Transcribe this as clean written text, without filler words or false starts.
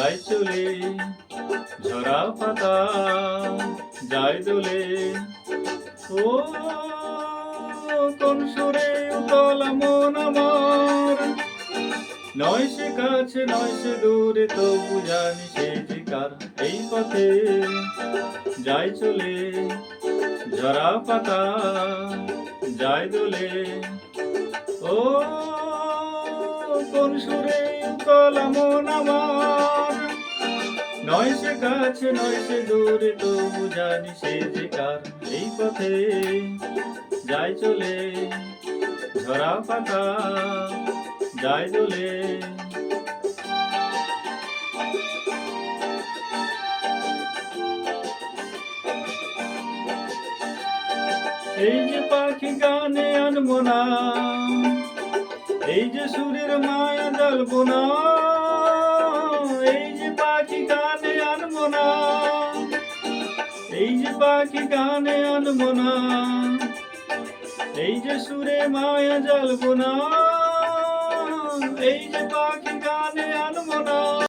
যায় চলে, ঝরা পাতা যায় দোলে। ও কোন সুরে উতল মন আমার, নয় সে কাছে নয় সে দূরে, তবু জানি সে যে কার। এই পথে যায় চলে, ঝরা পাতা যায় দোলে। ও কোন সুরে উতল মন আমার, নয় সে কাছে নয় সে দূরে, তবু জানি সে যে কার। এই পথে যায় চলে, ঝরা পাতা যায় দোলে। এই যে পাখি গানে আনবো না, এই যে সুরের মায়া জ্বালবো না। এই যে পাখি গানে আনবো না, এই যে পাখি গানে আনবো না। এই যে সুরে মায়া জ্বালবো না, এই যে পাখি গানে আনবো না।